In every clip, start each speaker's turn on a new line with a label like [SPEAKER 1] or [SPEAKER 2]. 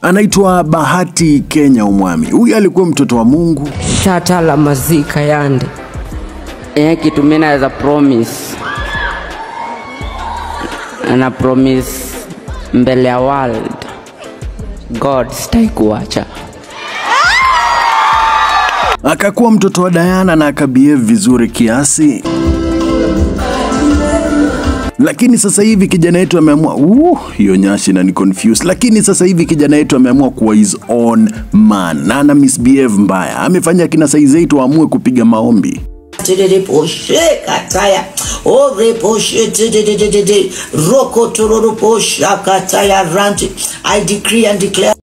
[SPEAKER 1] Anaitwa Bahati Kenya Umwami. Huyu alikuwa mtoto wa Mungu.
[SPEAKER 2] Tata la mazika yande. Kitu mimi naweza promise. Ana promise mbele ya world. God stai kuacha.
[SPEAKER 1] Akakuwa mtoto wa Diana na akabehave vizuri kiasi. Lakini sasa hivi kijana yetu ameamua hiyo nyashi na ni confused. Lakini sasa hivi kijana yetu ameamua kuwa his own man. Na ana misbehave mbaya. Amefanya kina saizi yetu waamue kupiga maombi.
[SPEAKER 3] I decree and declare.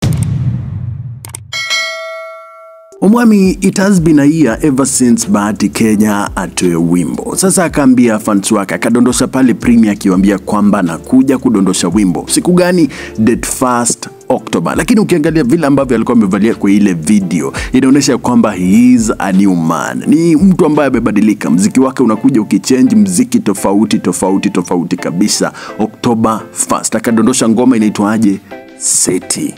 [SPEAKER 1] Umwami, it has been a year ever since Bahati Kenya atoe wimbo. Sasa akaambia fans wake, akadondosha pale Premier akiwaambia kwamba nakuja kudondosha wimbo. Siku gani? Date 1st October. Lakini ukiangalia vile ambavyo alikuwa amevalia kwa ile video, inaonyesha kwamba he is a new man. Ni mtu ambaye amebadilika. Muziki wake unakuja ukichange muziki tofauti kabisa. October 1st akadondosha ngoma inaitwaje? Seti.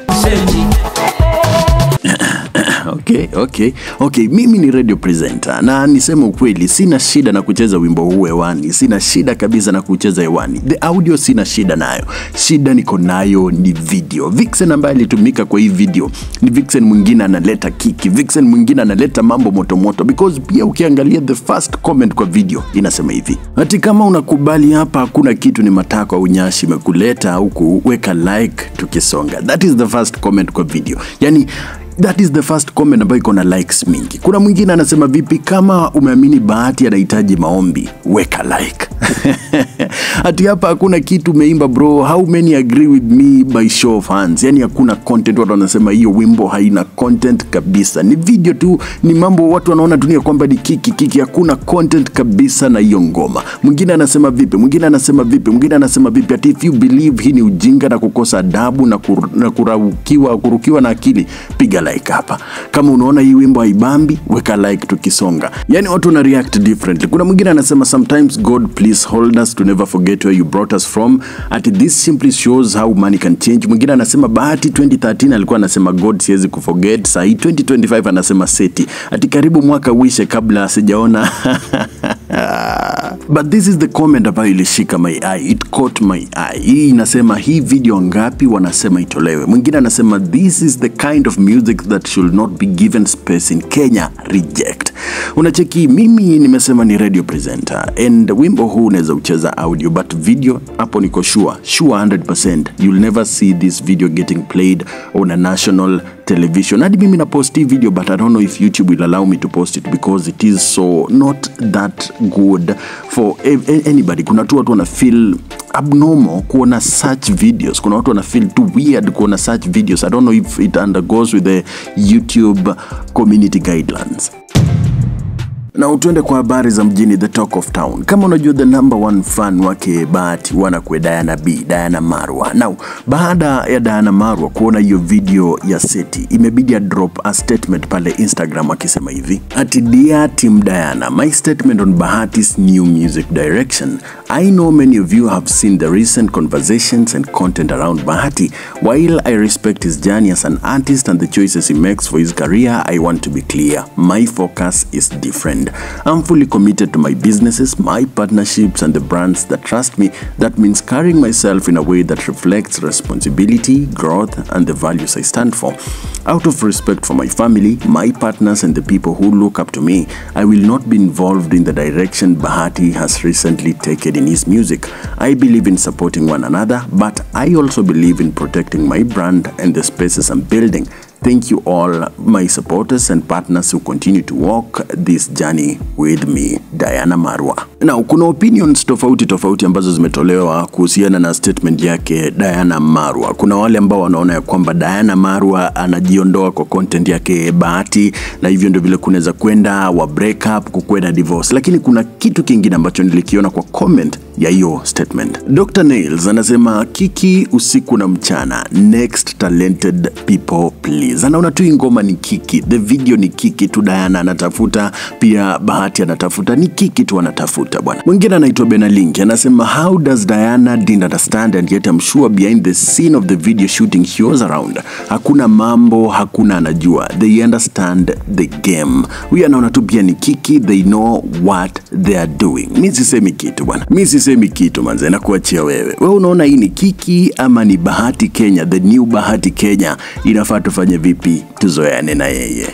[SPEAKER 1] Okay, mimi ni radio presenter na nisema ukweli, sina shida na kucheza wimbo huu hewani. Sina shida kabisa na kucheza hewani. The audio sina shida nayo. Shida niko nayo ni video. Vixen ambaye alitumika kwa hii video ni Vixen mwingine analeta kiki. Vixen mwingine analeta mambo moto because pia ukiangalia the first comment kwa video inasema hivi: ati kama unakubali hapa hakuna kitu ni matako au nyashi mekuleta huku, weka like tukisonga. That is the first comment kwa video. Yani that is the first comment ambayo iko na likes mingi. Kuna mwingine anasema vipi, kama umeamini Bahati anahitaji maombi, weka like. Ati hapa hakuna kitu umeimba bro, how many agree with me by show of hands. Yani hakuna content, watu wanasema hiyo wimbo haina content kabisa. Ni video tu, ni mambo watu wanaona dunia kwamba ni kiki, hakuna content kabisa na hiyo ngoma. Mwingine anasema vipi, mwingine anasema vipi, ati if you believe hii ni ujinga na kukosa adabu na kurukiwa na akili, piga like hapa. Kama unaona hii wimbo haibambi, weka like tukisonga. Yani watu na react differently. Kuna mwingine anasema sometimes God please hold us to never forget where you brought us from. Ati this simply shows how money can change. Mwingine anasema Bahati 2013 alikuwa anasema God siwezi kuforget. Saa hii 2025 anasema seti. Ati karibu mwaka uishe kabla sijaona. But this is the comment ambayo ilishika my eye. It caught my eye. Hii inasema hii video ngapi wanasema itolewe. Mwingine anasema this is the kind of music that should not be given space in Kenya. Reject. Unacheki, mimi nimesema ni radio presenter and wimbo huu unaweza ucheza audio but video hapo niko sure 100% you'll never see this video getting played on a national television. Hadi mimi na post hii video but I don't know if YouTube will allow me to post it because it is so not that good for anybody. Kuna tu watu wana feel abnormal kuona such videos. Kuna watu wana feel too weird kuona such videos. I don't know if it undergoes with the YouTube community guidelines. Na utuende kwa habari za mjini, the talk of town. Kama unajua the number one fan wake Bahati wanakwe Diana Marwa. Now, baada ya Diana Marwa kuona hiyo video ya seti, imebidi drop a statement pale Instagram akisema hivi: ati dear team Diana, my statement on Bahati's new music direction. I know many of you have seen the recent conversations and content around Bahati. While I respect his journey as an artist and the choices he makes for his career, I want to be clear. My focus is different. I'm fully committed to my businesses, my partnerships and the brands that trust me. That means carrying myself in a way that reflects responsibility, growth and the values I stand for. Out of respect for my family, my partners and the people who look up to me, I will not be involved in the direction Bahati has recently taken in his music. I believe in supporting one another, but I also believe in protecting my brand and the spaces I'm building. Thank you all my supporters and partners who continue to walk this journey with me, Diana Marwa. Now, kuna opinions tofauti ambazo zimetolewa kuhusiana na statement yake Diana Marwa. Kuna wale ambao wanaona ya kwamba Diana Marwa anajiondoa kwa content yake Bahati na hivyo ndio vile kunaweza kwenda wa break up, kukwenda divorce. Lakini kuna kitu kingine ambacho nilikiona kwa comment ya hiyo statement. Dr. Nails anasema kiki usiku na mchana, next talented people please. Anaona tu ngoma ni kiki, the video ni kiki tu, Diana anatafuta, pia Bahati anatafuta, ni kiki tu anatafuta. Twitter bwana. Mwingine anaitwa Benalinki anasema how does Diana didn't understand and yet I'm sure behind the scene of the video shooting she was around. Hakuna mambo, hakuna anajua. They understand the game. Huyu anaona tu pia ni kiki, they know what they are doing. Mimi sisemi kitu bwana. Mimi sisemi kitu manze, nakuachia wewe. Wewe unaona hii ni kiki ama ni Bahati Kenya, the new Bahati Kenya? Inafaa tufanye vipi tuzoeane na yeye?